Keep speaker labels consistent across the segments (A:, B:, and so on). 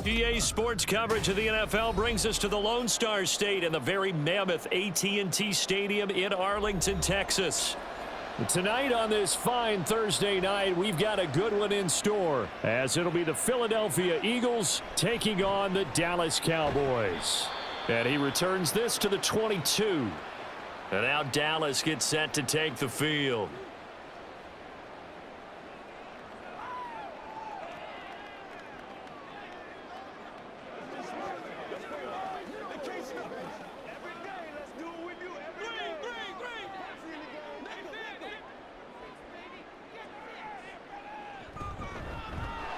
A: EA Sports coverage of the NFL brings us to the Lone Star State and the very mammoth AT&T Stadium in Arlington, Texas. Tonight on this fine Thursday night, we've got a good one in store, as it'll be the Philadelphia Eagles taking on the Dallas Cowboys. And he returns this to the 22. And now Dallas gets set to take the field.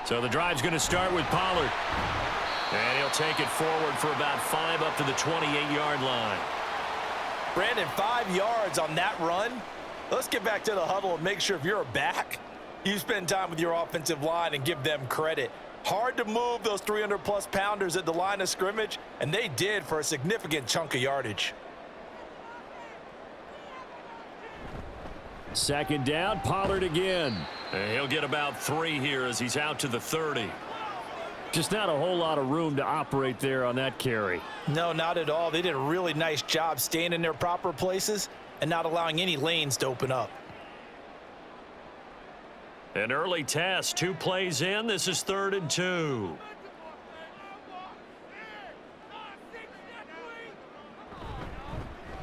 A: So the drive's going to start with Pollard. And he'll take it forward for about 5 up to the 28-yard line.
B: Brandon, 5 yards on that run. Let's get back to the huddle and make sure if you're a back, you spend time with your offensive line and give them credit. Hard to move those 300-plus pounders at the line of scrimmage, and they did for a significant chunk of yardage.
A: Second down, Pollard again. And he'll get about 3 here as he's out to the 30. Just not a whole lot of room to operate there on that carry.
B: No, not at all. They did a really nice job staying in their proper places and not allowing any lanes to open up.
A: An early test, 2 plays in. This is 3rd and 2.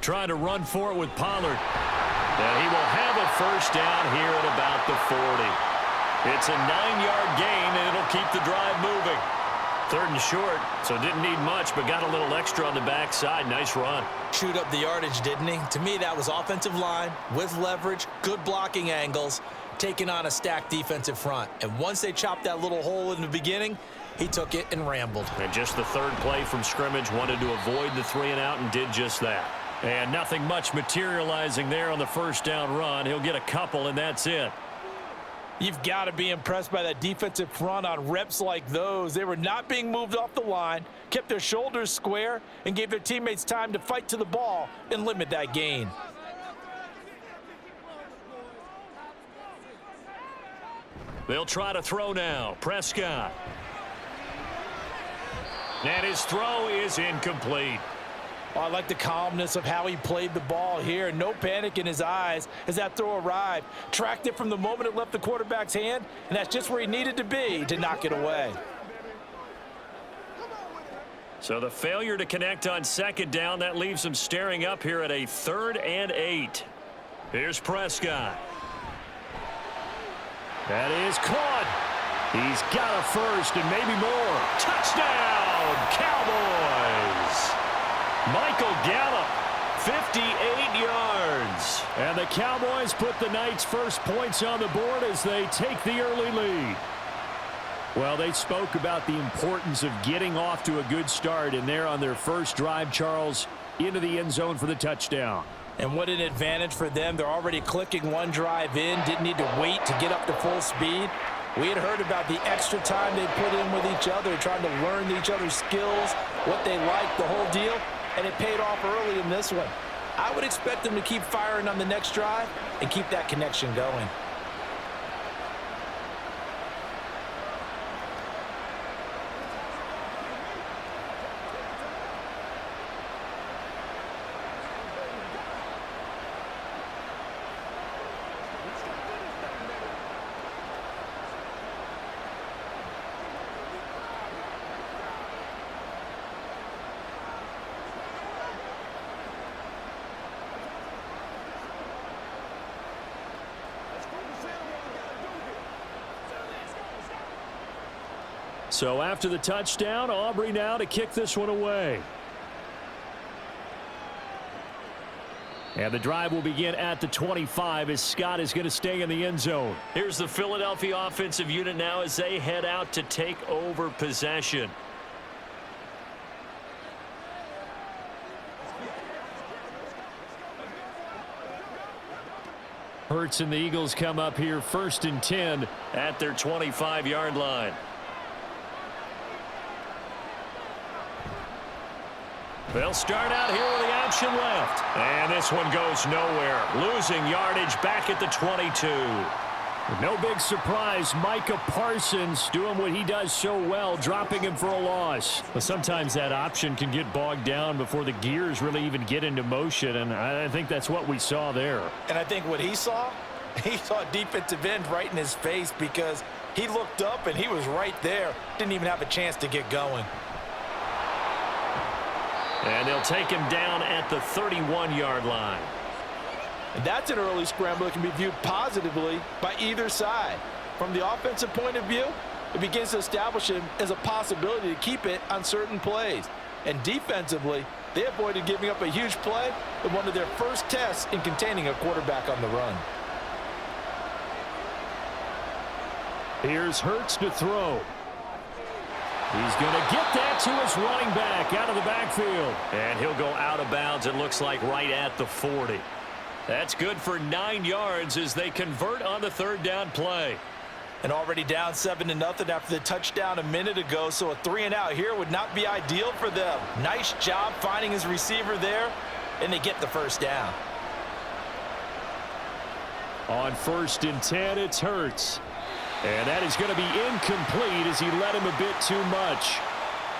A: Trying to run for it with Pollard. And he will have a first down here at about the 40. It's a 9-yard gain, and it'll keep the drive moving. 3rd and short, so didn't need much, but got a little extra on the backside. Nice run.
B: Chewed up the yardage, didn't he? To me, that was offensive line with leverage, good blocking angles, taking on a stacked defensive front. And once they chopped that little hole in the beginning, he took it and rambled.
A: And just the 3rd play from scrimmage, wanted to avoid the 3 and out and did just that. And nothing much materializing there on the first down run. He'll get a couple, and that's it.
B: You've got to be impressed by that defensive front on reps like those. They were not being moved off the line, kept their shoulders square, and gave their teammates time to fight to the ball and limit that gain.
A: They'll try to throw now. Prescott. And his throw is incomplete.
B: Oh, I like the calmness of how he played the ball here. No panic in his eyes as that throw arrived. Tracked it from the moment it left the quarterback's hand, and that's just where he needed to be to knock it away.
A: So the failure to connect on 2nd down, that leaves him staring up here at a 3rd and 8. Here's Prescott. That is caught. He's got a first and maybe more. Touchdown, Cowboys! Michael Gallup, 58 yards. And the Cowboys put the Knights' first points on the board as they take the early lead. Well, they spoke about the importance of getting off to a good start, and they're on their first drive, Charles, into the end zone for the touchdown.
B: And what an advantage for them. They're already clicking one drive in, didn't need to wait to get up to full speed. We had heard about the extra time they put in with each other, trying to learn each other's skills, what they like, the whole deal. And it paid off early in this one. I would expect them to keep firing on the next drive and keep that connection going.
A: So after the touchdown, Aubrey now to kick this one away. And the drive will begin at the 25 as Scott is going to stay in the end zone. Here's the Philadelphia offensive unit now as they head out to take over possession. Hurts and the Eagles come up here 1st and 10 at their 25-yard line. They'll start out here with the option left. And this one goes nowhere. Losing yardage back at the 22. No big surprise, Micah Parsons doing what he does so well, dropping him for a loss. But sometimes that option can get bogged down before the gears really even get into motion, and I think that's what we saw there.
B: And I think what he saw a defensive end right in his face because he looked up and he was right there. Didn't even have a chance to get going.
A: And they'll take him down at the 31-yard line.
B: And that's an early scramble that can be viewed positively by either side. From the offensive point of view, it begins to establish him as a possibility to keep it on certain plays. And defensively, they avoided giving up a huge play in one of their first tests in containing a quarterback on the run.
A: Here's Hurts to throw. He's going to get that to his running back out of the backfield. And he'll go out of bounds, it looks like, right at the 40. That's good for 9 yards as they convert on the third down play.
B: And already down 7-0 after the touchdown a minute ago, so a 3-and-out here would not be ideal for them. Nice job finding his receiver there, and they get the first down.
A: On 1st and 10, it's Hurts. And that is going to be incomplete as he led him a bit too much.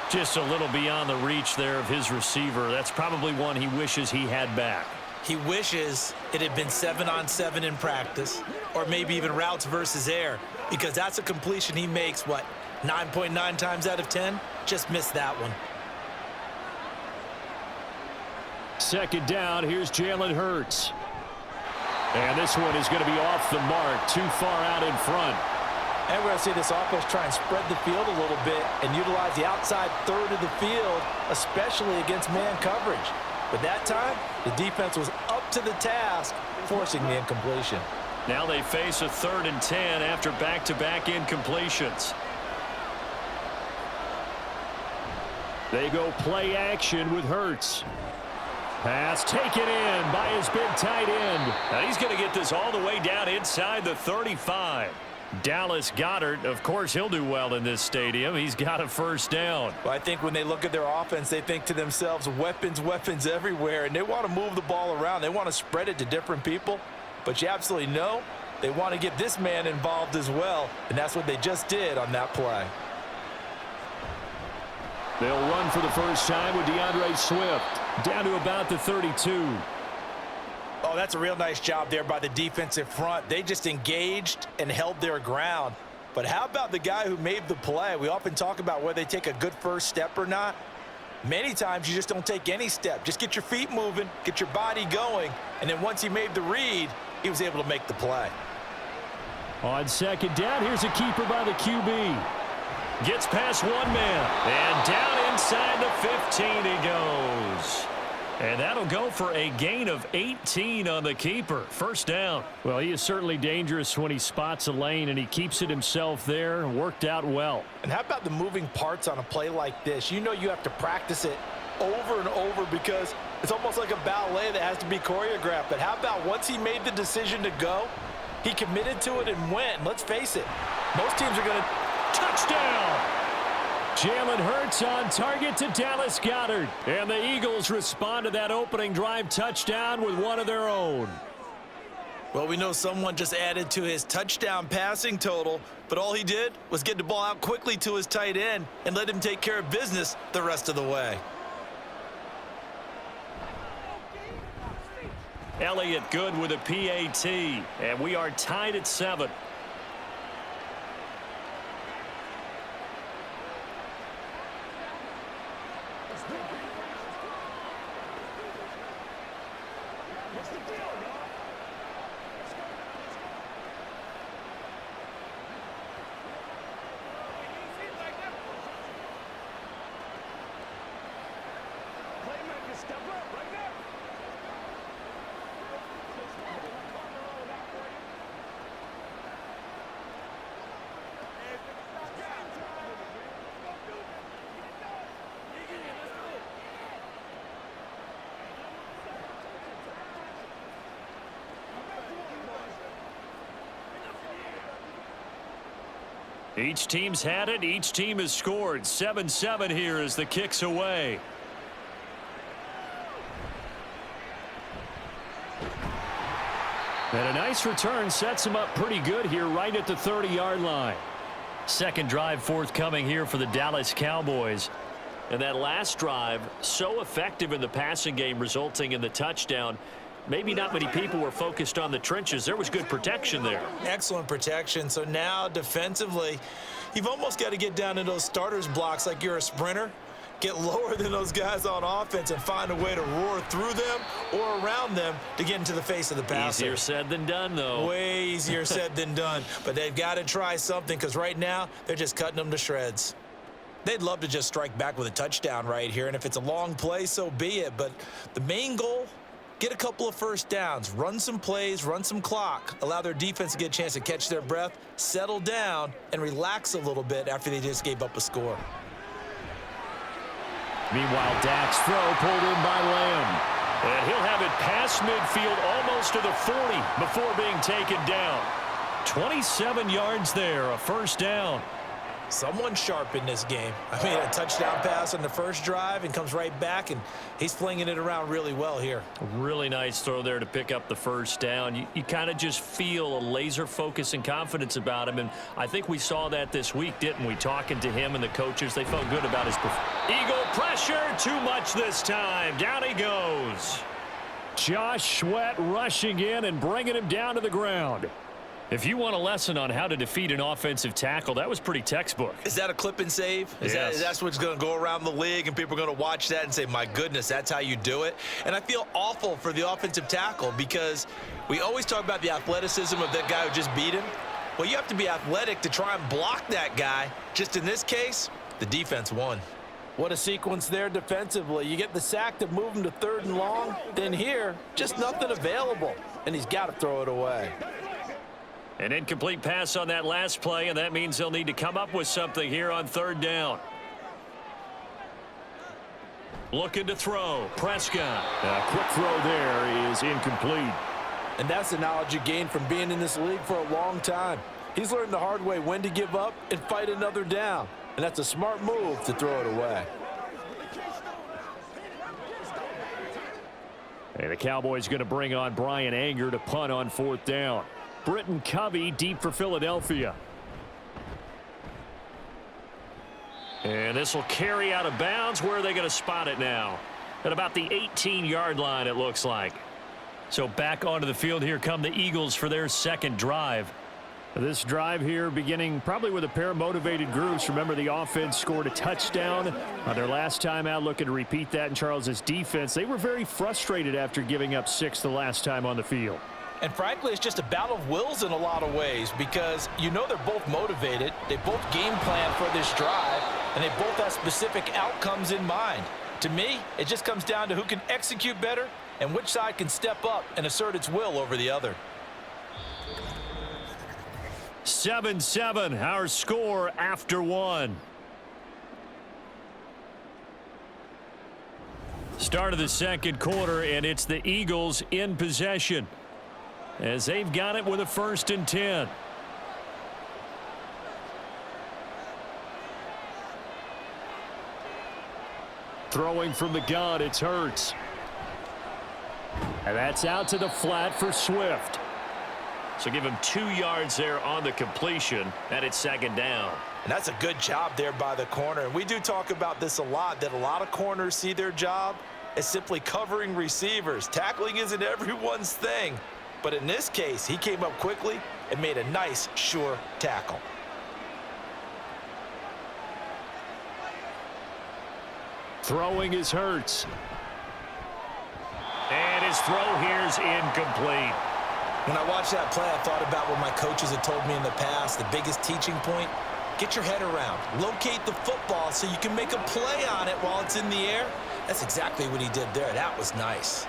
A: Just a little beyond the reach there of his receiver. That's probably one he wishes he had back.
B: He wishes it had been 7-on-7 in practice, or maybe even routes versus air, because that's a completion he makes, what, 9.9 times out of 10? Just missed that one.
A: 2nd down, here's Jalen Hurts. And this one is going to be off the mark, too far out in front.
B: And we're going to see this offense try and spread the field a little bit and utilize the outside third of the field, especially against man coverage. But that time, the defense was up to the task, forcing the incompletion.
A: Now they face a 3rd and 10 after back-to-back incompletions. They go play action with Hurts. Pass taken in by his big tight end. Now he's going to get this all the way down inside the 35. Dallas Goedert, of course, he'll do well in this stadium. He's got a first down.
B: Well, I think when they look at their offense, they think to themselves, weapons, weapons everywhere, and they want to move the ball around. They want to spread it to different people, but you absolutely know they want to get this man involved as well, and that's what they just did on that play.
A: They'll run for the first time with DeAndre Swift down to about the 32.
B: Oh, that's a real nice job there by the defensive front. They just engaged and held their ground. But how about the guy who made the play? We often talk about whether they take a good first step or not. Many times you just don't take any step. Just get your feet moving, get your body going, and then once he made the read, he was able to make the play.
A: On 2nd down, here's a keeper by the QB. Gets past one man, and down inside the 15 he goes. And that'll go for a gain of 18 on the keeper. First down. Well, he is certainly dangerous when he spots a lane, and he keeps it himself there. Worked out well.
B: And how about the moving parts on a play like this? You know you have to practice it over and over because it's almost like a ballet that has to be choreographed. But how about once he made the decision to go, he committed to it and went. And let's face it, most teams are going to touchdown. Jalen Hurts on target to Dallas Goedert. And the Eagles respond to that opening drive touchdown with one of their own. Well, we know someone just added to his touchdown passing total, but all he did was get the ball out quickly to his tight end and let him take care of business the rest of the way. Elliott good with a PAT, and we are tied at 7. Each team's had it. Each team has scored. 7-7 here as the kick's away.
A: And a nice return sets him up pretty good here right at the 30-yard line. Second drive forthcoming here for the Dallas Cowboys. And that last drive, so effective in the passing game, resulting in the touchdown. Maybe not many people were focused on the trenches. There was good protection there.
B: Excellent protection. So now defensively, you've almost got to get down in those starters blocks like you're a sprinter. Get lower than those guys on offense and find a way to roar through them or around them to get into the face of the passer.
A: Easier said than done, though.
B: Way easier said than done. But they've got to try something because right now they're just cutting them to shreds. They'd love to just strike back with a touchdown right here, and if it's a long play, so be it. But the main goal, get a couple of first downs, run some plays, run some clock, allow their defense to get a chance to catch their breath, settle down, and relax a little bit after they just gave up a score.
A: Meanwhile, Dak's throw pulled in by Lamb. And he'll have it past midfield almost to the 40 before being taken down. 27 yards there, a first down.
B: Someone sharp in this game. I mean, a touchdown pass on the first drive and comes right back, and he's flinging it around really well here.
A: Really nice throw there to pick up the first down. You kind of just feel a laser focus and confidence about him, and I think we saw that this week, didn't we? Talking to him and the coaches, they felt good about his performance. Eagle pressure, too much this time. Down he goes. Josh Sweat rushing in and bringing him down to the ground. If you want a lesson on how to defeat an offensive tackle, that was pretty textbook.
B: Is that a clip and save?
A: Yes.
B: That's what's going to go around the league, and people are going to watch that and say, my goodness, that's how you do it? And I feel awful for the offensive tackle because we always talk about the athleticism of that guy who just beat him. Well, you have to be athletic to try and block that guy. Just in this case, the defense won. What a sequence there defensively. You get the sack to move him to 3rd and long. Then here, just nothing available, and he's got to throw it away.
A: An incomplete pass on that last play, and that means they'll need to come up with something here on 3rd down. Looking to throw. Prescott. A quick throw there is incomplete.
B: And that's the knowledge you gain from being in this league for a long time. He's learned the hard way when to give up and fight another down. And that's a smart move to throw it away.
A: And the Cowboys going to bring on Brian Anger to punt on 4th down. Britton Covey deep for Philadelphia. And this will carry out of bounds. Where are they going to spot it now? At about the 18-yard line, it looks like. So back onto the field here come the Eagles for their second drive. This drive here beginning probably with a pair of motivated groups. Remember, the offense scored a touchdown on their last time out, looking to repeat that in Charles's defense. They were very frustrated after giving up 6 the last time on the field.
B: And frankly, it's just a battle of wills in a lot of ways because you know they're both motivated. They both game plan for this drive, and they both have specific outcomes in mind. To me, it just comes down to who can execute better and which side can step up and assert its will over the other.
A: 7-7, our score after 1. Start of the second quarter, and it's the Eagles in possession as they've got it with a 1st and 10. Throwing from the gun, it's Hurts. And that's out to the flat for Swift. So give him 2 yards there on the completion, and it's 2nd down.
B: And that's a good job there by the corner. And we do talk about this a lot, that a lot of corners see their job as simply covering receivers. Tackling isn't everyone's thing. But in this case, he came up quickly and made a nice, sure tackle.
A: Throwing is Hurts. And his throw here's incomplete.
B: When I watched that play, I thought about what my coaches had told me in the past. The biggest teaching point, get your head around. Locate the football so you can make a play on it while it's in the air. That's exactly what he did there. That was nice.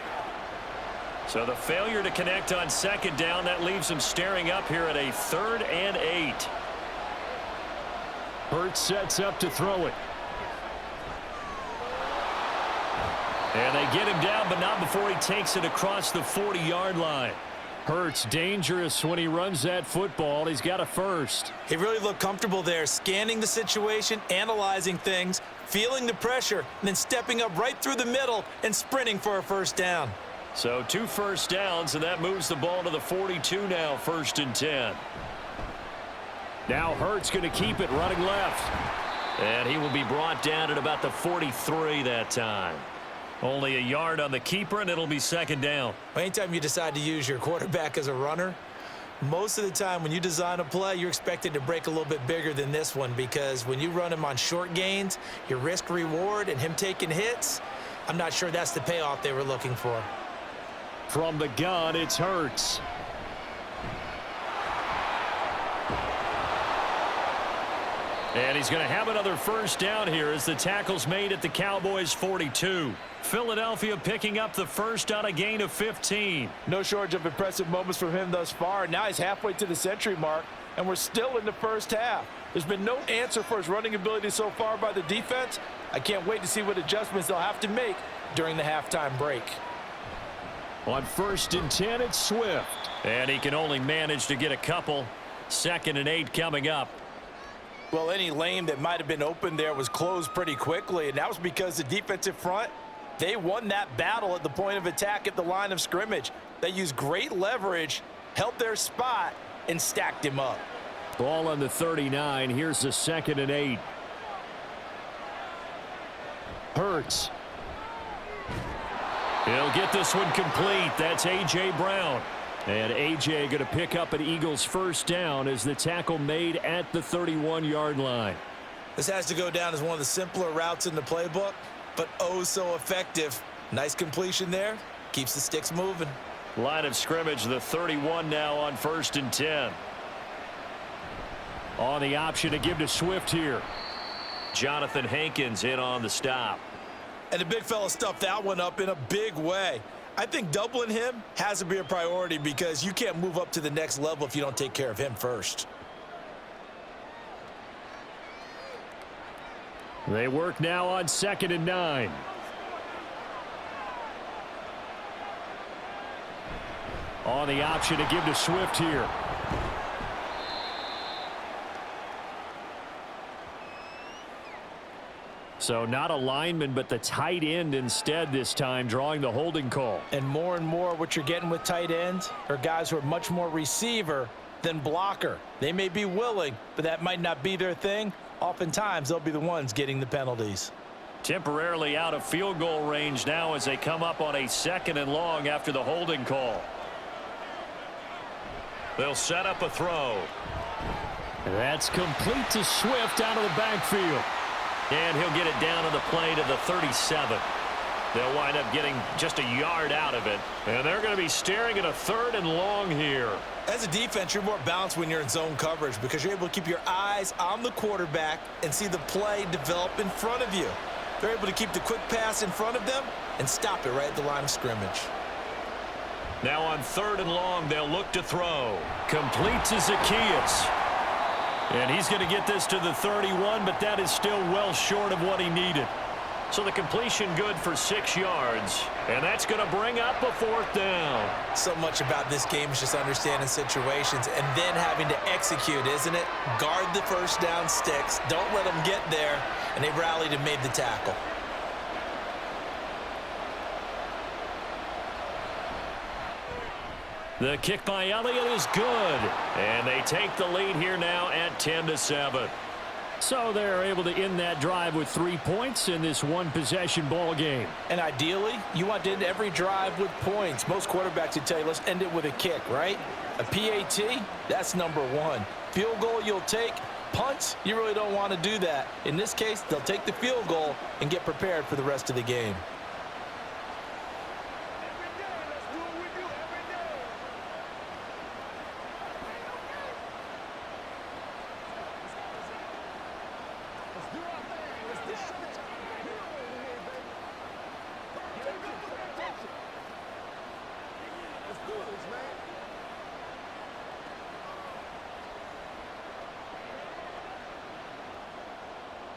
A: So the failure to connect on 2nd down, that leaves him staring up here at a 3rd and 8. Hurts sets up to throw it. And they get him down, but not before he takes it across the 40-yard line. Hurts dangerous when he runs that football. He's got a 1st.
B: He really looked comfortable there, scanning the situation, analyzing things, feeling the pressure, and then stepping up right through the middle and sprinting for a 1st down.
A: So 2 first downs, and that moves the ball to the 42 now, 1st and 10. Now Hurts going to keep it running left. And he will be brought down at about the 43 that time. Only a yard on the keeper, and it'll be 2nd down.
B: Anytime you decide to use your quarterback as a runner, most of the time when you design a play, you're expected to break a little bit bigger than this one, because when you run him on short gains, your risk-reward and him taking hits, I'm not sure that's the payoff they were looking for.
A: From the gun, it's Hurts. And he's going to have another 1st down here as the tackle's made at the Cowboys' 42. Philadelphia picking up the 1st on a gain of 15.
B: No shortage of impressive moments from him thus far. Now he's halfway to the century mark, and we're still in the 1st half. There's been no answer for his running ability so far by the defense. I can't wait to see what adjustments they'll have to make during the halftime break.
A: On 1st and 10, it's Swift. And he can only manage to get a couple. 2nd and 8 coming up.
B: Well, any lane that might have been open there was closed pretty quickly, and that was because the defensive front, they won that battle at the point of attack at the line of scrimmage. They used great leverage, held their spot, and stacked him up.
A: Ball on the 39. Here's the 2nd and 8. Hurts. He'll get this one complete. That's A.J. Brown. And A.J. going to pick up an Eagles 1st down as the tackle made at the 31-yard line.
B: This has to go down as one of the simpler routes in the playbook, but oh so effective. Nice completion there. Keeps the sticks moving.
A: Line of scrimmage, the 31 now on 1st and 10. On the option to give to Swift here. Jonathan Hankins in on the stop.
B: And the big fella stuffed that one up in a big way. I think doubling him has to be a priority, because you can't move up to the next level if you don't take care of him first.
A: They work now on 2nd and 9. On the option to give to Swift here. So not a lineman, but the tight end instead this time, drawing the holding call.
B: And more what you're getting with tight ends are guys who are much more receiver than blocker. They may be willing, but that might not be their thing. Oftentimes, they'll be the ones getting the penalties.
A: Temporarily out of field goal range now as they come up on a 2nd and long after the holding call. They'll set up a throw. That's complete to Swift out of the backfield. And he'll get it down to the play to the 37. They'll wind up getting just a yard out of it. And they're going to be staring at a 3rd and long here.
B: As a defense, you're more balanced when you're in zone coverage, because you're able to keep your eyes on the quarterback and see the play develop in front of you. They're able to keep the quick pass in front of them and stop it right at the line of scrimmage.
A: Now on 3rd and long, they'll look to throw. Complete to Zacchaeus. And he's going to get this to the 31, but that is still well short of what he needed. So the completion good for 6 yards, and that's going to bring up a 4th down.
B: So much about this game is just understanding situations and then having to execute, isn't it? Guard the 1st down sticks. Don't let them get there, and they rallied and made the tackle.
A: The kick by Elliott is good, and they take the lead here now at 10-7. So they're able to end that drive with 3 points in this one-possession ball game.
B: And ideally, you want to end every drive with points. Most quarterbacks would tell you, let's end it with a kick, right? A PAT, that's number 1. Field goal you'll take. Punts, you really don't want to do that. In this case, they'll take the field goal and get prepared for the rest of the game.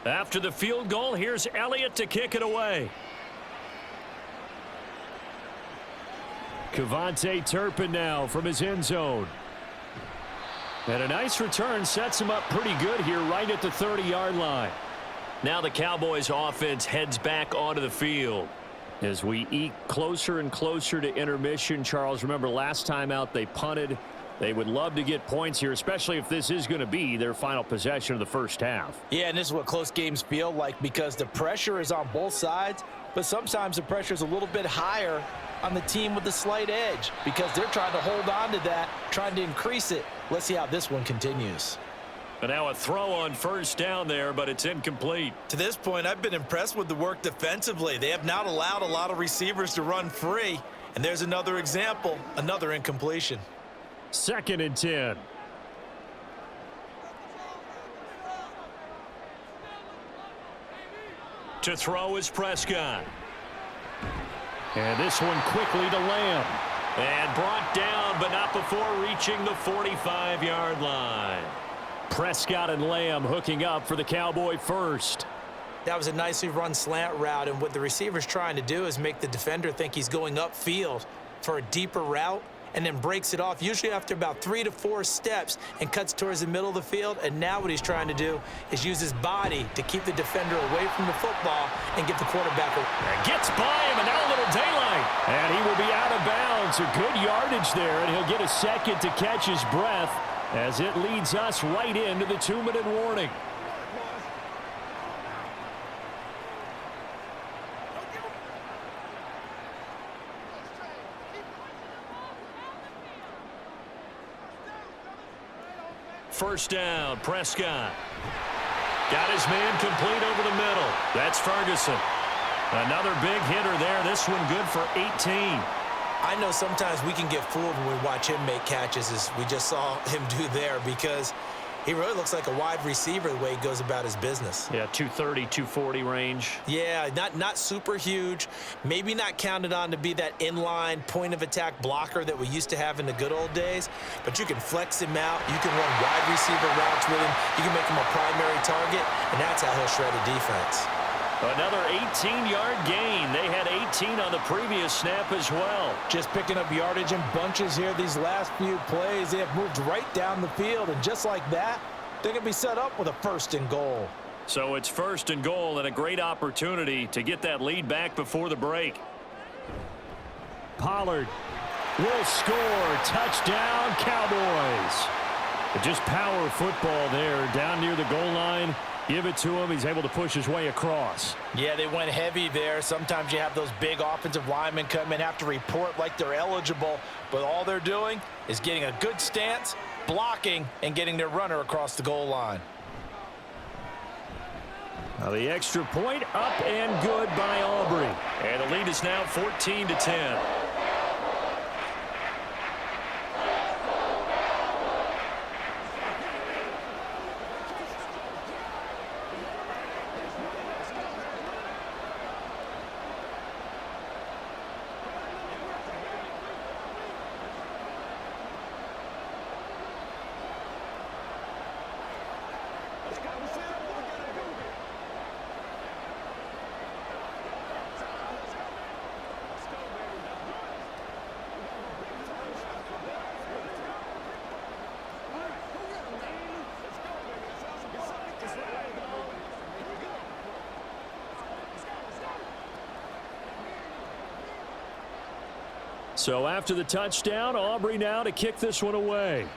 A: After the field goal, here's Elliott to kick it away. Cavante Turpin now from his end zone. And a nice return sets him up pretty good here right at the 30-yard line. Now the Cowboys offense heads back onto the field. As we eke closer and closer to intermission, Charles, remember last time out they punted. They would love to get points here, especially if this is going to be their final possession of the first half.
B: Yeah, and this is what close games feel like because the pressure is on both sides, but sometimes the pressure is a little bit higher on the team with the slight edge because they're trying to hold on to that, trying to increase it. Let's see how this one continues.
A: And now a throw on first down there, but it's incomplete.
B: To this point, I've been impressed with the work defensively. They have not allowed a lot of receivers to run free. And there's another example, another incompletion.
A: 2nd and 10. To throw is Prescott. And this one quickly to Lamb. And brought down, but not before reaching the 45-yard line. Prescott and Lamb hooking up for the Cowboy first.
B: That was a nicely run slant route, and what the receiver's trying to do is make the defender think he's going upfield for a deeper route and then breaks it off, usually after about 3 to 4 steps, and cuts towards the middle of the field. And now what he's trying to do is use his body to keep the defender away from the football and get the quarterback.
A: And gets by him, and now a little daylight. And he will be out of bounds. A good yardage there, and he'll get a second to catch his breath as it leads us right into the 2-minute warning. First down, Prescott. Got his man complete over the middle. That's Ferguson. Another big hitter there. This one good for 18.
B: I know sometimes we can get fooled when we watch him make catches, as we just saw him do there, because he really looks like a wide receiver the way he goes about his business.
A: Yeah, 230, 240 range.
B: Yeah, not super huge. Maybe not counted on to be that inline point-of-attack blocker that we used to have in the good old days, but you can flex him out. You can run wide receiver routes with him. You can make him a primary target, and that's how he'll shred a defense.
A: Another 18-yard gain. They had 18 on the previous snap as well.
B: Just picking up yardage in bunches here these last few plays. They have moved right down the field, and just like that, they're going to be set up with a 1st and goal.
A: So it's 1st and goal, and a great opportunity to get that lead back before the break. Pollard will score. Touchdown, Cowboys. Just power football there down near the goal line. Give it to him. He's able to push his way across.
B: Yeah, they went heavy there. Sometimes you have those big offensive linemen come in, have to report like they're eligible, but all they're doing is getting a good stance, blocking, and getting their runner across the goal line.
A: Now the extra point up and good by Aubrey. And the lead is now 14-10. So after the touchdown, Aubrey now to kick this one away.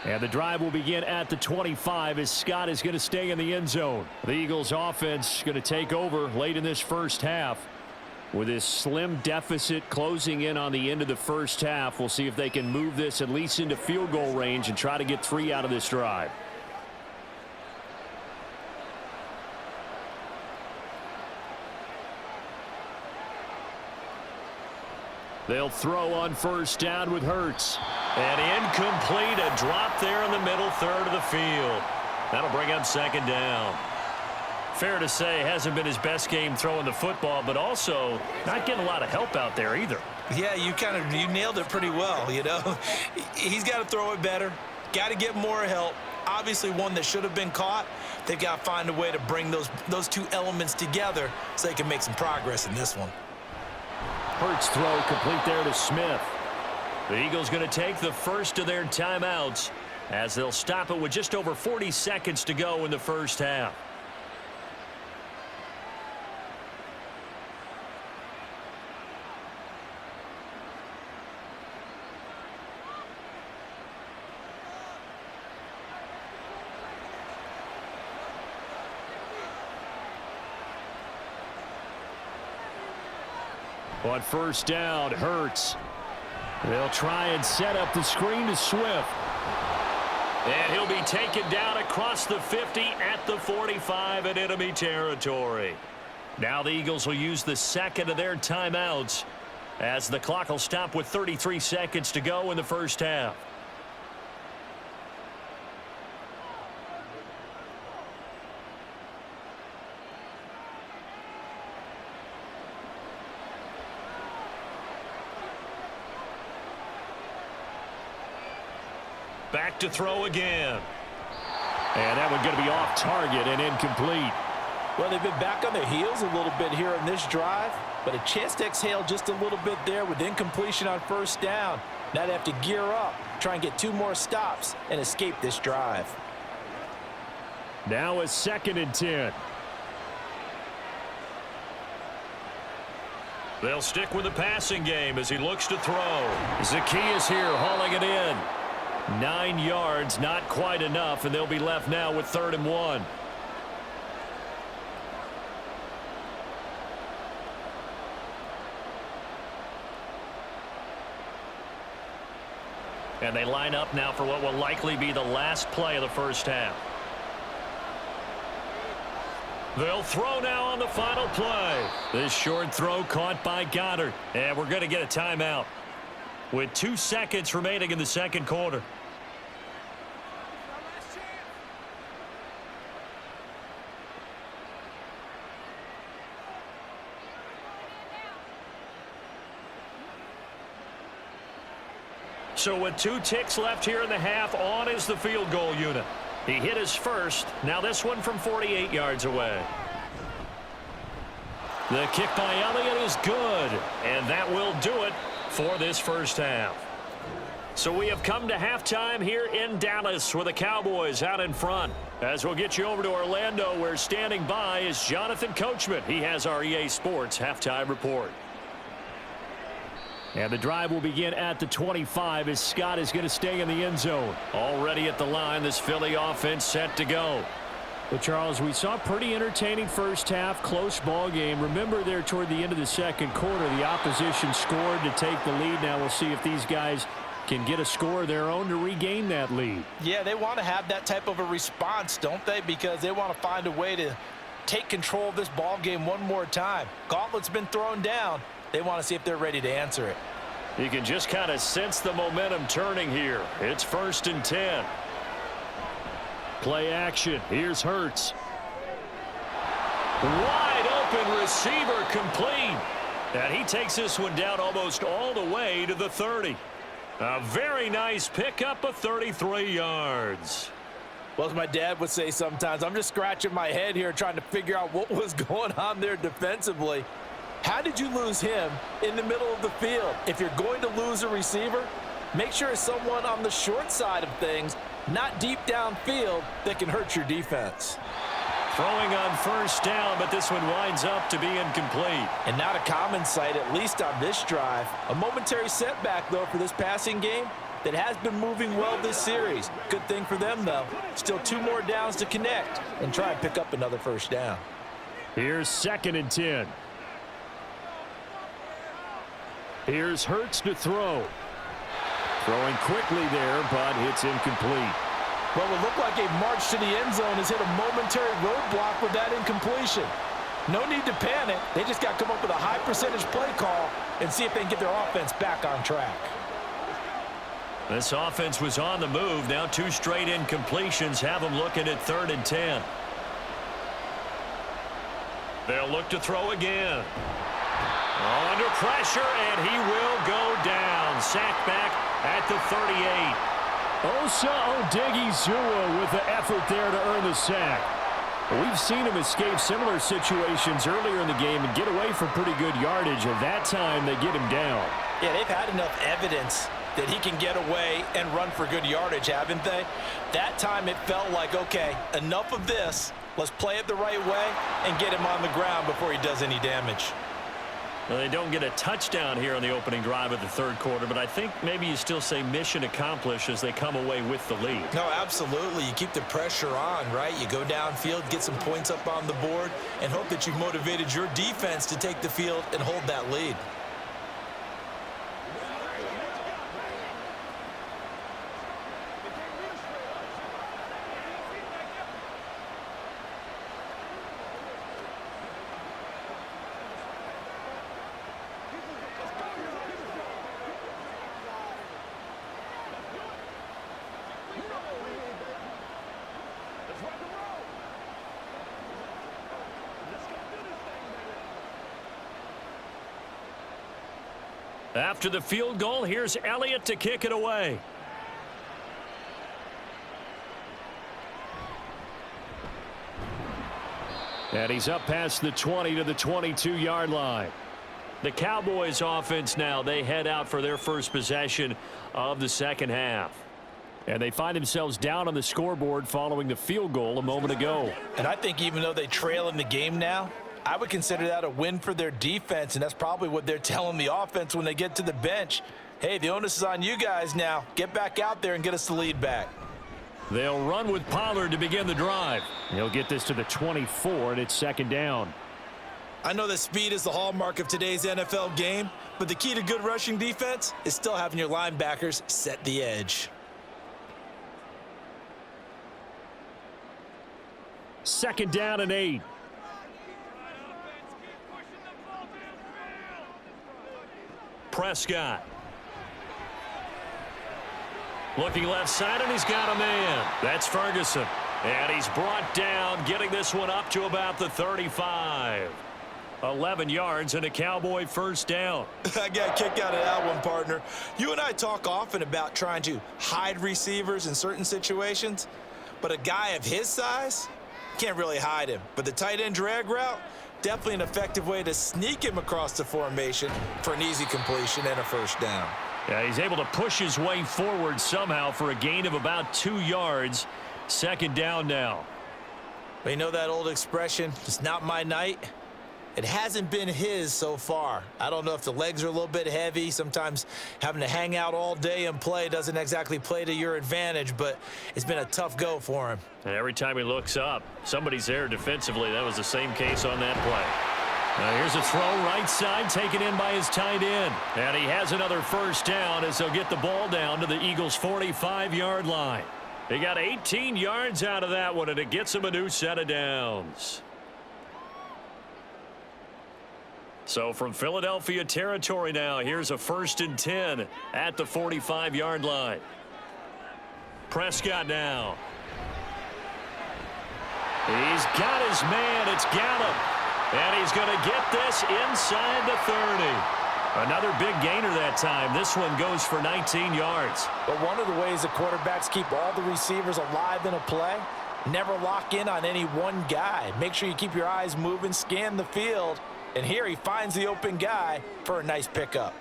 A: And the drive will begin at the 25 as Scott is going to stay in the end zone. The Eagles offense going to take over late in this first half. With this slim deficit closing in on the end of the first half, we'll see if they can move this at least into field goal range and try to get 3 out of this drive. They'll throw on first down with Hurts. And incomplete, a drop there in the middle third of the field. That'll bring up 2nd down. Fair to say, hasn't been his best game throwing the football, but also not getting a lot of help out there either.
B: Yeah, you nailed it pretty well, you know. He's got to throw it better, got to get more help. Obviously one that should have been caught. They've got to find a way to bring those two elements together so they can make some progress in this one.
A: Hurts throw complete there to Smith. The Eagles going to take the first of their timeouts as they'll stop it with just over 40 seconds to go in the first half. On first down, Hurts. They'll try and set up the screen to Swift. And he'll be taken down across the 50 at the 45 in enemy territory. Now the Eagles will use the second of their timeouts as the clock will stop with 33 seconds to go in the first half. Back to throw again. And that one going to be off target and incomplete.
B: Well, they've been back on their heels a little bit here in this drive, but a chance to exhale just a little bit there with incompletion on first down. Now they have to gear up, try and get 2 more stops and escape this drive.
A: Now a 2nd and 10. They'll stick with the passing game as he looks to throw. Zacchaeus here hauling it in. 9 yards, not quite enough, and they'll be left now with 3rd and 1. And they line up now for what will likely be the last play of the first half. They'll throw now on the final play. This short throw caught by Goddard. And we're going to get a timeout with 2 seconds remaining in the second quarter. So with 2 ticks left here in the half, on is the field goal unit. He hit his first. Now this one from 48 yards away. The kick by Elliott is good, and that will do it for this first half. So we have come to halftime here in Dallas with the Cowboys out in front. As we'll get you over to Orlando, where standing by is Jonathan Coachman. He has our EA Sports halftime report. And the drive will begin at the 25 as Scott is going to stay in the end zone. Already at the line, this Philly offense set to go. Well, Charles, we saw a pretty entertaining first half, close ball game. Remember there toward the end of the second quarter, the opposition scored to take the lead. Now we'll see if these guys can get a score of their own to regain that lead.
B: Yeah, they want to have that type of a response, don't they? Because they want to find a way to take control of this ball game one more time. Gauntlet's been thrown down. They want to see if they're ready to answer it.
A: You can just kind of sense the momentum turning here. It's 1st and 10. Play action. Here's Hurts. Wide open receiver complete. And he takes this one down almost all the way to the 30. A very nice pickup of 33 yards.
B: Well, as my dad would say sometimes, I'm just scratching my head here trying to figure out what was going on there defensively. How did you lose him in the middle of the field? If you're going to lose a receiver, make sure it's someone on the short side of things, not deep downfield, that can hurt your defense.
A: Throwing on first down, but this one winds up to be incomplete.
B: And not a common sight, at least on this drive. A momentary setback, though, for this passing game that has been moving well this series. Good thing for them, though. Still 2 more downs to connect and try and pick up another first down.
A: Here's 2nd and 10. Here's Hurts to throw. Throwing quickly there, but it's incomplete.
B: Well, it looked like a march to the end zone has hit a momentary roadblock with that incompletion. No need to panic. They just got to come up with a high percentage play call and see if they can get their offense back on track.
A: This offense was on the move. Now 2 straight incompletions have them looking at 3rd and 10. They'll look to throw again. Under pressure, and he will go down. Sacked back at the 38. Osa Odigizua with the effort there to earn the sack. We've seen him escape similar situations earlier in the game and get away from pretty good yardage, and that time they get him down.
B: Yeah, they've had enough evidence that he can get away and run for good yardage, haven't they? That time it felt like, okay, enough of this. Let's play it the right way and get him on the ground before he does any damage.
A: Well, they don't get a touchdown here on the opening drive of the third quarter, but I think maybe you still say mission accomplished as they come away with the lead.
B: No, absolutely. You keep the pressure on, right? You go downfield, get some points up on the board, and hope that you've motivated your defense to take the field and hold that lead.
A: After the field goal, here's Elliott to kick it away. And he's up past the 20 to the 22-yard line. The Cowboys offense now, they head out for their first possession of the second half. And they find themselves down on the scoreboard following the field goal a moment ago.
B: And I think even though they trail in the game now, I would consider that a win for their defense, and that's probably what they're telling the offense when they get to the bench. Hey, the onus is on you guys now. Get back out there and get us the lead back.
A: They'll run with Pollard to begin the drive. He'll get this to the 24, and it's second down.
B: I know that speed is the hallmark of today's NFL game, but the key to good rushing defense is still having your linebackers set the edge.
A: Second down and 8. Prescott. Looking left side, and he's got a man. That's Ferguson. And he's brought down, getting this one up to about the 35. 11 yards and a Cowboy first down.
B: I got a kick out of that one, partner. You and I talk often about trying to hide receivers in certain situations, but a guy of his size can't really hide him. But the tight end drag route, definitely an effective way to sneak him across the formation for an easy completion and a first down.
A: Yeah, he's able to push his way forward somehow for a gain of about 2 yards. Second down now.
B: But you know that old expression, it's not my night? It hasn't been his so far. I don't know if the legs are a little bit heavy. Sometimes having to hang out all day and play doesn't exactly play to your advantage, but it's been a tough go for him.
A: And every time he looks up, somebody's there defensively. That was the same case on that play. Now here's a throw right side taken in by his tight end. And he has another first down as they'll get the ball down to the Eagles' 45-yard line. They got 18 yards out of that one, and it gets them a new set of downs. So from Philadelphia territory now, here's a 1st and 10 at the 45-yard line. Prescott now. He's got his man. It's Gallup. And he's going to get this inside the 30. Another big gainer that time. This one goes for 19 yards.
B: But one of the ways the quarterbacks keep all the receivers alive in a play, never lock in on any one guy. Make sure you keep your eyes moving, scan the field. And here he finds the open guy for a nice pickup.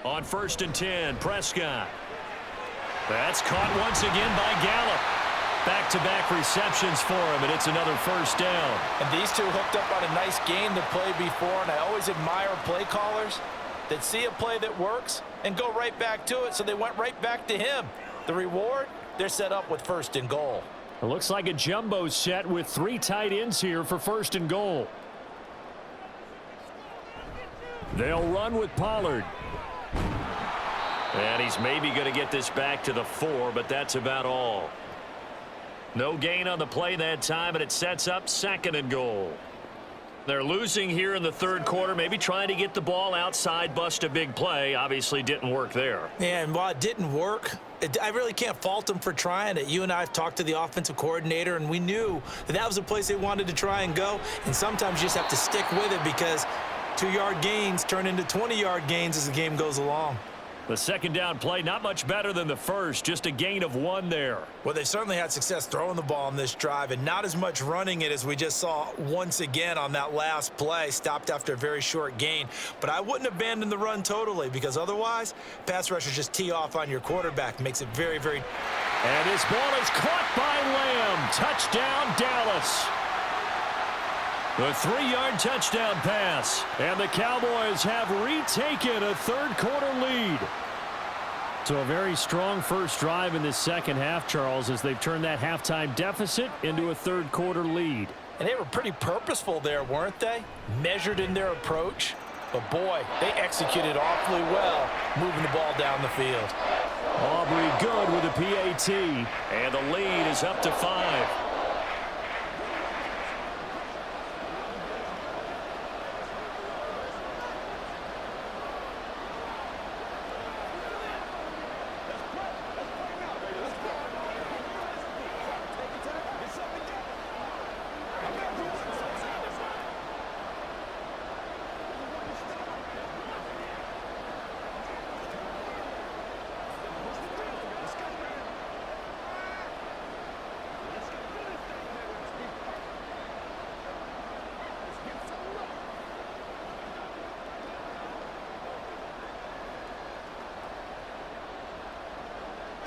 A: On 1st and 10, Prescott. That's caught once again by Gallup. Back-to-back receptions for him, and it's another first down.
B: And these two hooked up on a nice game to play before, and I always admire play callers that see a play that works and go right back to it, so they went right back to him. The reward, they're set up with 1st and goal.
A: It looks like a jumbo set with 3 tight ends here for 1st and goal. They'll run with Pollard. And he's maybe going to get this back to the 4, but that's about all. No gain on the play that time, and it sets up 2nd and goal. They're losing here in the 3rd quarter, maybe trying to get the ball outside, bust a big play. Obviously didn't work there.
B: Yeah, and while it didn't work, I really can't fault them for trying it. You and I have talked to the offensive coordinator, and we knew that was a place they wanted to try and go. And sometimes you just have to stick with it because 2-yard gains turn into 20-yard gains as the game goes along.
A: The second down play, not much better than the first, just a gain of 1 there.
B: Well, they've certainly had success throwing the ball on this drive and not as much running it as we just saw once again on that last play, stopped after a very short gain. But I wouldn't abandon the run totally because otherwise, pass rushers just tee off on your quarterback. Makes it very, very...
A: And his ball is caught by Lamb. Touchdown, Dallas. The 3-yard touchdown pass, and the Cowboys have retaken a 3rd quarter lead. So a very strong first drive in this second half, Charles, as they've turned that halftime deficit into a 3rd quarter lead.
B: And they were pretty purposeful there, weren't they? Measured in their approach. But boy, they executed awfully well, moving the ball down the field.
A: Aubrey good with a PAT, and the lead is up to 5.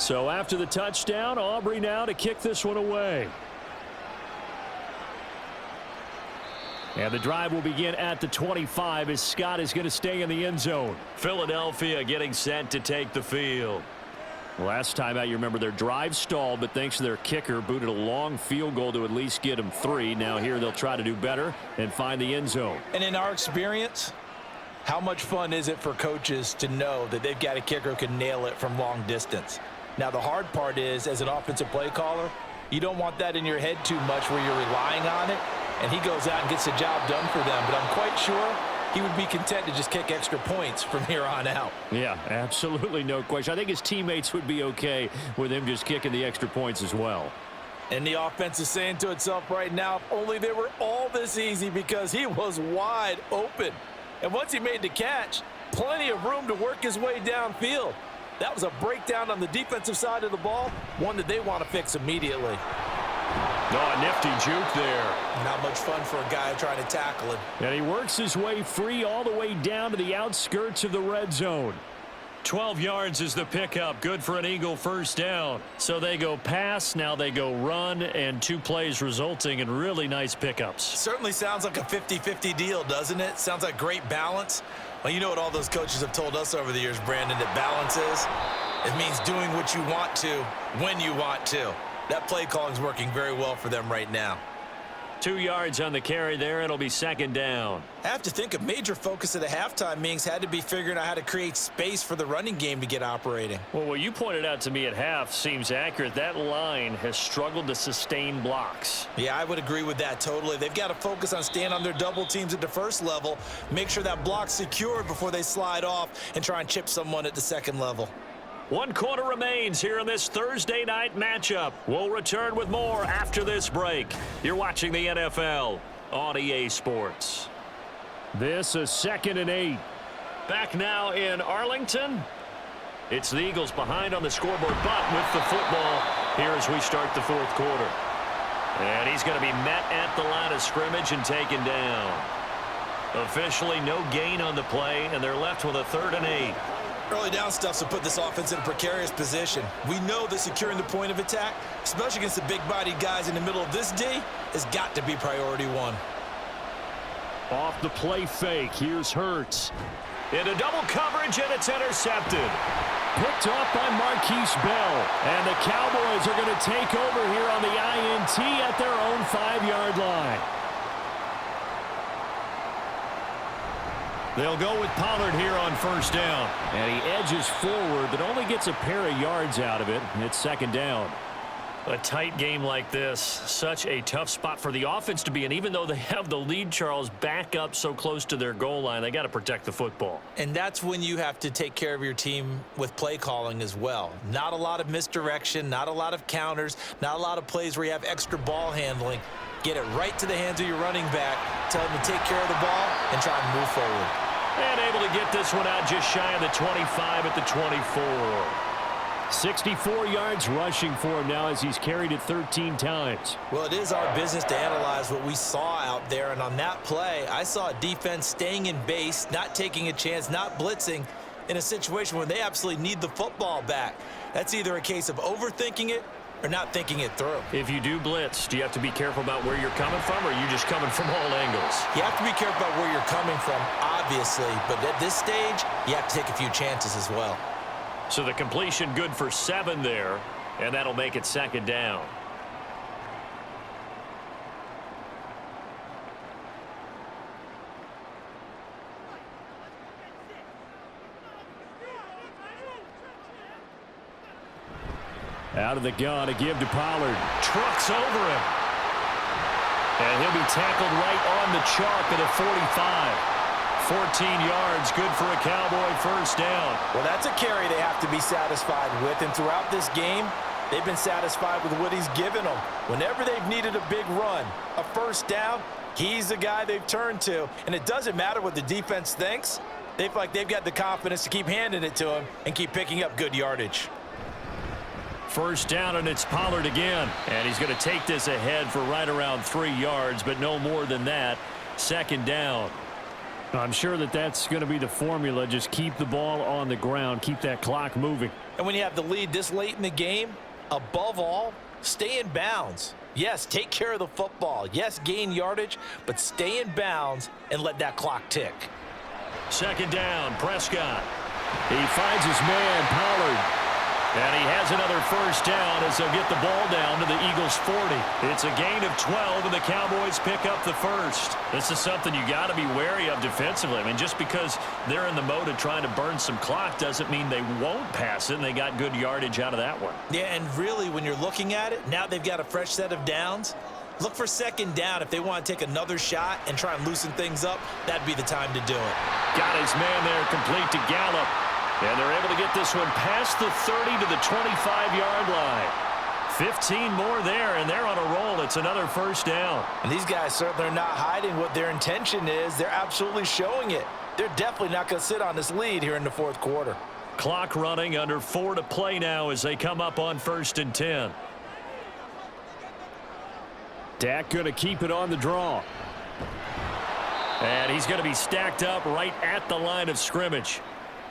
A: So after the touchdown, Aubrey now to kick this one away. And the drive will begin at the 25 as Scott is going to stay in the end zone. Philadelphia getting set to take the field. Last time out, you remember their drive stalled, but thanks to their kicker, booted a long field goal to at least get them 3. Now here they'll try to do better and find the end zone.
B: And in our experience, how much fun is it for coaches to know that they've got a kicker who can nail it from long distance? Now the hard part is, as an offensive play caller, you don't want that in your head too much where you're relying on it, and he goes out and gets the job done for them. But I'm quite sure he would be content to just kick extra points from here on out.
A: Yeah, absolutely no question. I think his teammates would be okay with him just kicking the extra points as well.
B: And the offense is saying to itself right now, if only they were all this easy, because he was wide open. And once he made the catch, plenty of room to work his way downfield. That was a breakdown on the defensive side of the ball, one that they want to fix immediately.
A: Oh, a nifty juke there.
B: Not much fun for a guy trying to tackle him.
A: And he works his way free all the way down to the outskirts of the red zone. 12 yards is the pickup. Good for an Eagle first down. So they go pass, now they go run, and 2 plays resulting in really nice pickups.
B: Certainly sounds like a 50-50 deal, doesn't it? Sounds like great balance. Well, you know what all those coaches have told us over the years, Brandon, that balance is? It means doing what you want to when you want to. That play calling is working very well for them right now.
A: 2 yards on the carry there. It'll be second down.
B: I have to think a major focus of the halftime meetings had to be figuring out how to create space for the running game to get operating.
A: Well, what you pointed out to me at half seems accurate. That line has struggled to sustain blocks.
B: Yeah, I would agree with that totally. They've got to focus on staying on their double teams at the first level, make sure that block's secured before they slide off and try and chip someone at the second level.
A: 1 quarter remains here in this Thursday night matchup. We'll return with more after this break. You're watching the NFL on EA Sports. This is 2nd and 8. Back now in Arlington. It's the Eagles behind on the scoreboard, but with the football here as we start the 4th quarter. And he's going to be met at the line of scrimmage and taken down. Officially no gain on the play, and they're left with a 3rd and 8.
B: Early down stuff's to put this offense in a precarious position. We know that securing the point of attack, especially against the big-bodied guys in the middle of this D, has got to be priority 1.
A: Off the play fake, here's Hurts. Into double coverage, and it's intercepted. Picked off by Marquise Bell. And the Cowboys are going to take over here on the INT at their own 5-yard line. They'll go with Pollard here on first down. And he edges forward, but only gets a pair of yards out of it. And it's second down. A tight game like this, such a tough spot for the offense to be in. Even though they have the lead, Charles, back up so close to their goal line, they got to protect the football.
B: And that's when you have to take care of your team with play calling as well. Not a lot of misdirection, not a lot of counters, not a lot of plays where you have extra ball handling. Get it right to the hands of your running back, tell him to take care of the ball, and try and move forward.
A: And able to get this one out just shy of the 25 at the 24. 64 yards rushing for him now as he's carried it 13 times.
B: Well, it is our business to analyze what we saw out there, and on that play, I saw a defense staying in base, not taking a chance, not blitzing, in a situation where they absolutely need the football back. That's either a case of overthinking it or not thinking it through.
A: If you do blitz, do you have to be careful about where you're coming from, or are you just coming from all angles?
B: You have to be careful about where you're coming from, obviously, but at this stage, you have to take a few chances as well.
A: So the completion good for 7 there, and that'll make it second down. Out of the gun, a give to Pollard. Trucks over him. And he'll be tackled right on the chalk at a 45. 14 yards, good for a Cowboy first down.
B: Well, that's a carry they have to be satisfied with, and throughout this game, they've been satisfied with what he's given them. Whenever they've needed a big run, a first down, he's the guy they've turned to. And it doesn't matter what the defense thinks. They feel like they've got the confidence to keep handing it to him and keep picking up good yardage.
A: First down, and it's Pollard again. And he's going to take this ahead for right around 3 yards, but no more than that. Second down. I'm sure that that's going to be the formula. Just keep the ball on the ground. Keep that clock moving.
B: And when you have the lead this late in the game, above all, stay in bounds. Yes, take care of the football. Yes, gain yardage, but stay in bounds and let that clock tick.
A: Second down, Prescott. He finds his man, Pollard. And he has another first down as they'll get the ball down to the Eagles' 40. It's a gain of 12, and the Cowboys pick up the first. This is something you got to be wary of defensively. I mean, just because they're in the mode of trying to burn some clock doesn't mean they won't pass it, and they got good yardage out of that one.
B: Yeah, and really, when you're looking at it, now they've got a fresh set of downs. Look for second down. If they want to take another shot and try and loosen things up, that'd be the time to do it.
A: Got his man there, complete to Gallup. And they're able to get this one past the 30 to the 25-yard line. 15 more there, and they're on a roll. It's another first down.
B: And these guys certainly are not hiding what their intention is. They're absolutely showing it. They're definitely not going to sit on this lead here in the fourth quarter.
A: Clock running, under 4 to play now as they come up on 1st and 10. Dak going to keep it on the draw. And he's going to be stacked up right at the line of scrimmage.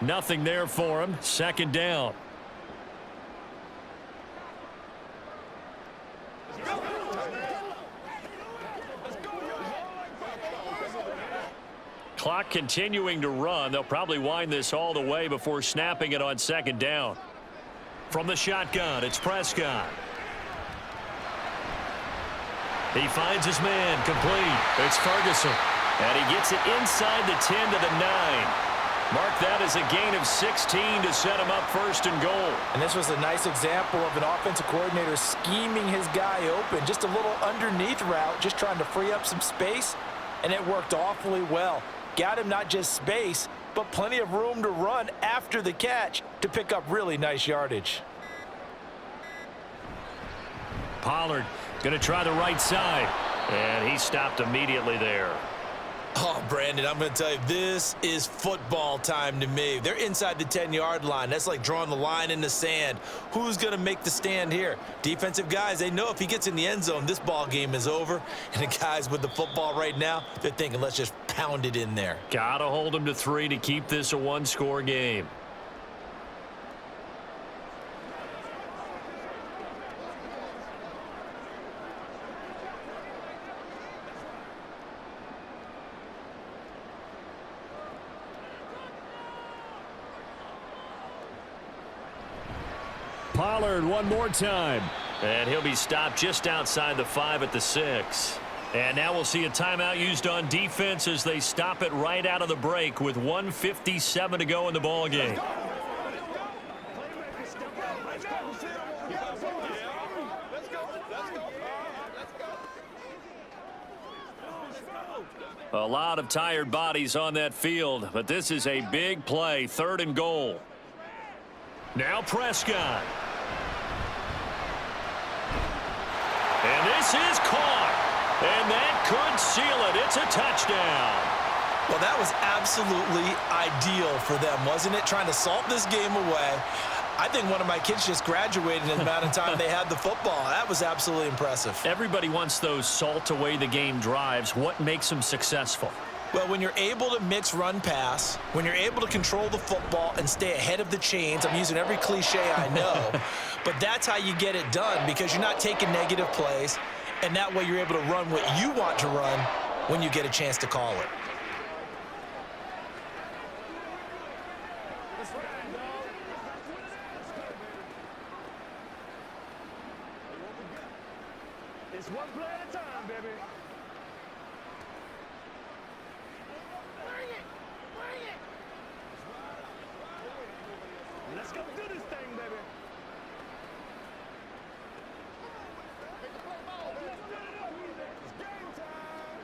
A: Nothing there for him. Second down. Clock continuing to run. They'll probably wind this all the way before snapping it on second down. From the shotgun, it's Prescott. He finds his man, complete. It's Ferguson. And he gets it inside the 10 to the 9. Mark that as a gain of 16 to set him up 1st and goal.
B: And this was a nice example of an offensive coordinator scheming his guy open. Just a little underneath route, just trying to free up some space, and it worked awfully well. Got him not just space, but plenty of room to run after the catch to pick up really nice yardage.
A: Pollard going to try the right side, and he stopped immediately there.
B: Oh, Brandon, I'm going to tell you, this is football time to me. They're inside the 10-yard line. That's like drawing the line in the sand. Who's going to make the stand here? Defensive guys, they know if he gets in the end zone, this ball game is over. And the guys with the football right now, they're thinking, let's just pound it in there.
A: Got to hold him to 3 to keep this a one-score game. Pollard one more time. And he'll be stopped just outside the 5 at the 6. And now we'll see a timeout used on defense as they stop it right out of the break with 1:57 to go in the ball game. A lot of tired bodies on that field, but this is a big play, 3rd and goal. Now Prescott. And this is caught. And that could seal it. It's a touchdown.
B: Well, that was absolutely ideal for them, wasn't it? Trying to salt this game away. I think one of my kids just graduated in the amount of time they had the football. That was absolutely impressive.
A: Everybody wants those salt away the game drives. What makes them successful?
B: Well, when you're able to mix run-pass, when you're able to control the football and stay ahead of the chains, I'm using every cliche I know, but that's how you get it done because you're not taking negative plays, and that way you're able to run what you want to run when you get a chance to call it.
C: It's one play at a time, baby. Let's go do this thing, baby. It's game time.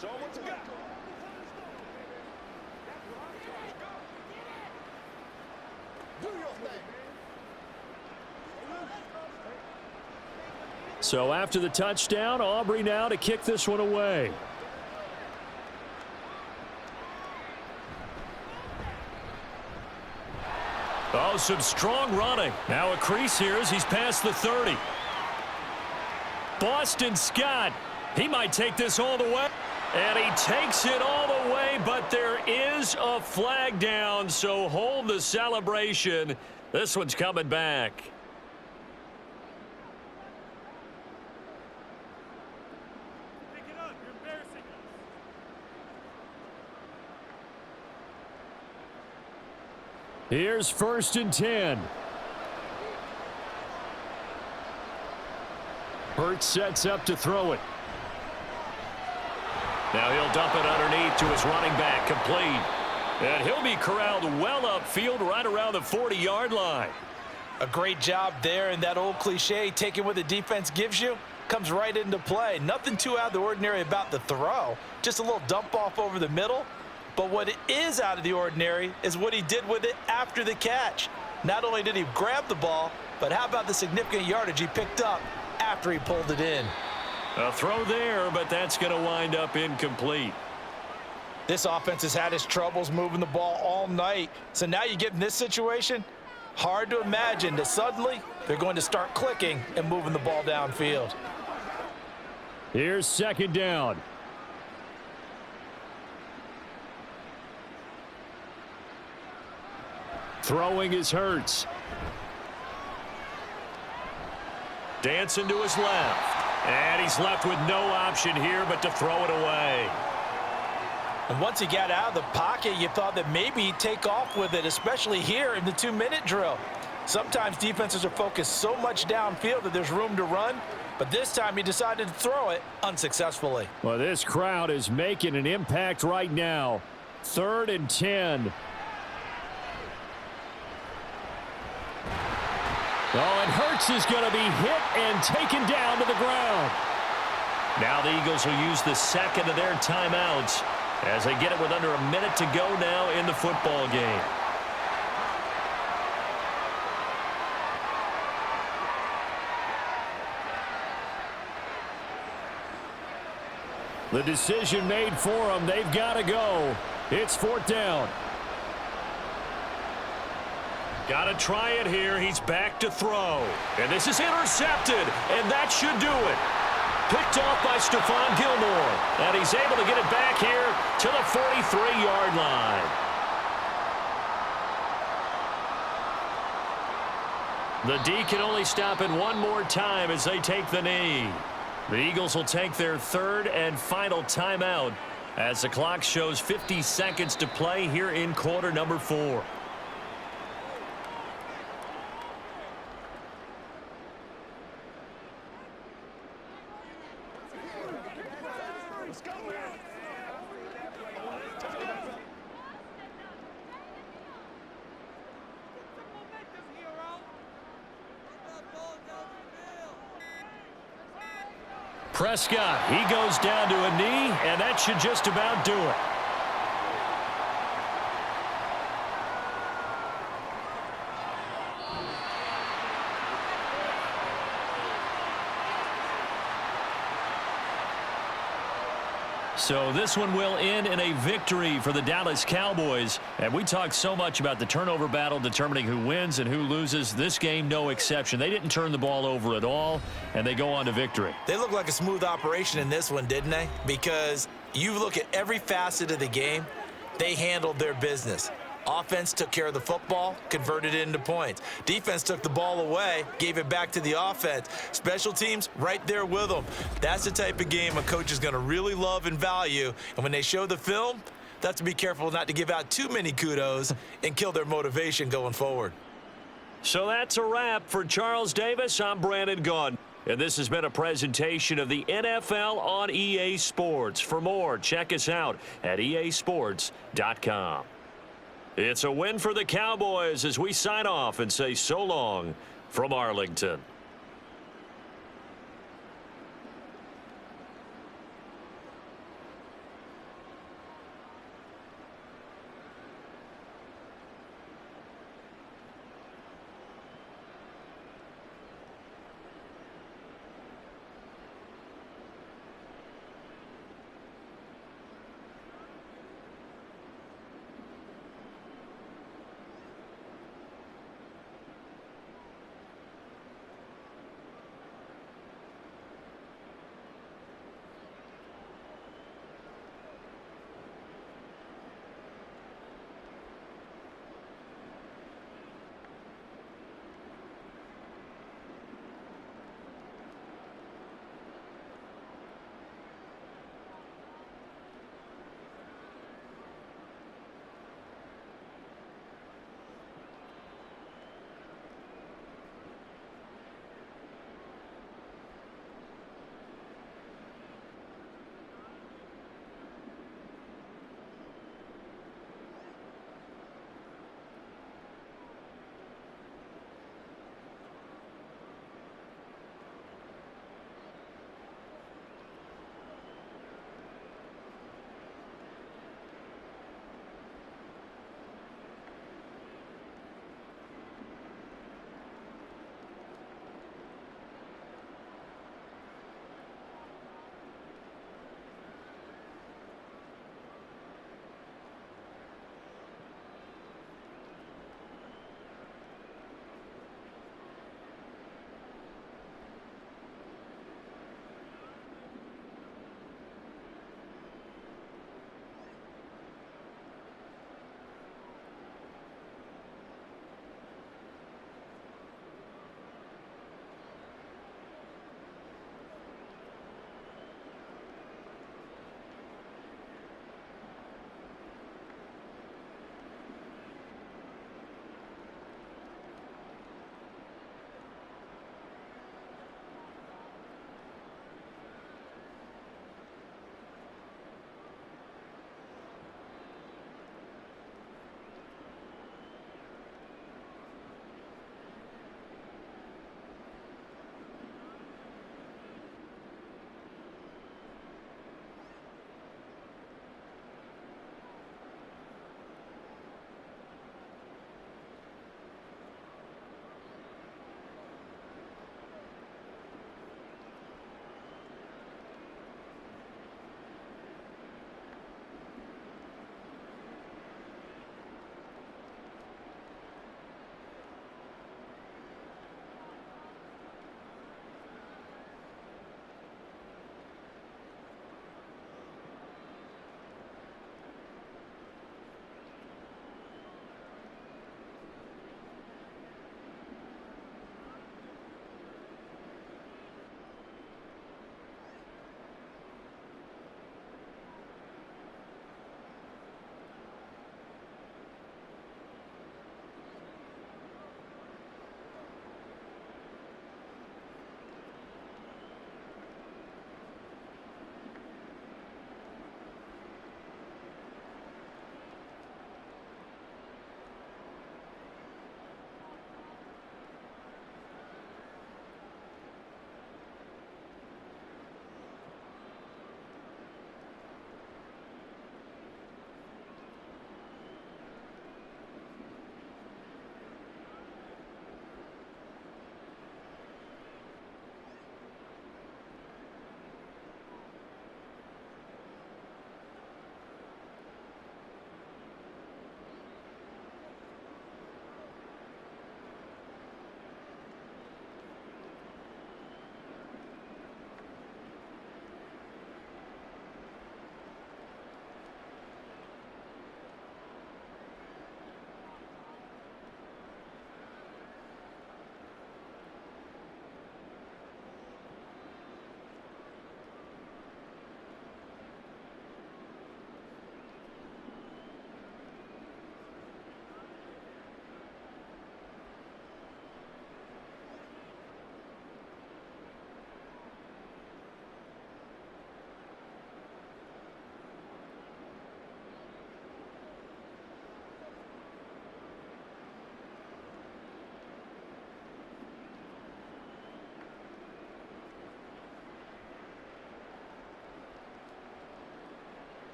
C: Show 'em what you got. Do your thing.
A: So after the touchdown, Aubrey now to kick this one away. Oh, some strong running. Now a crease here as he's past the 30. Boston Scott, he might take this all the way. And he takes it all the way, but there is a flag down, so hold the celebration This one's coming back.
C: Pick it up. You're embarrassing us.
A: Here's 1st and 10. Hurts sets up to throw it. Now he'll dump it underneath to his running back, complete. And he'll be corralled well upfield right around the 40-yard line.
B: A great job there, and that old cliche, taking what the defense gives you, comes right into play. Nothing too out of the ordinary about the throw, just a little dump off over the middle. But what is out of the ordinary is what he did with it after the catch. Not only did he grab the ball, but how about the significant yardage he picked up after he pulled it in.
A: A throw there, but that's going to wind up incomplete.
B: This offense has had its troubles moving the ball all night. So now you get in this situation, hard to imagine that suddenly they're going to start clicking and moving the ball downfield.
A: Here's 2nd down. Throwing is Hurts. Dancing to his left. And he's left with no option here but to throw it away.
B: And once he got out of the pocket, you thought that maybe he'd take off with it, especially here in the 2-minute drill. Sometimes defenses are focused so much downfield that there's room to run, but this time he decided to throw it unsuccessfully.
A: Well, this crowd is making an impact right now. 3rd and 10. Oh, and Hurts is going to be hit and taken down to the ground. Now the Eagles will use the second of their timeouts as they get it with under a minute to go now in the football game. The decision made for them. They've got to go. It's 4th down. Got to try it here. He's back to throw. And this is intercepted, and that should do it. Picked off by Stephon Gilmore. And he's able to get it back here to the 43-yard line. The D can only stop it one more time as they take the knee. The Eagles will take their 3rd and final timeout as the clock shows 50 seconds to play here in quarter number 4. Prescott, he goes down to a knee, and that should just about do it. So this one will end in a victory for the Dallas Cowboys. And we talked so much about the turnover battle determining who wins and who loses. This game, no exception. They didn't turn the ball over at all, and they go on to victory.
B: They look like a smooth operation in this one, didn't they? Because you look at every facet of the game, they handled their business. Offense took care of the football, converted it into points. Defense took the ball away, gave it back to the offense. Special teams, right there with them. That's the type of game a coach is going to really love and value. And when they show the film, they have to be careful not to give out too many kudos and kill their motivation going forward.
A: So that's a wrap for Charles Davis. I'm Brandon Gaudin. And this has been a presentation of the NFL on EA Sports. For more, check us out at easports.com. It's a win for the Cowboys as we sign off and say so long from Arlington.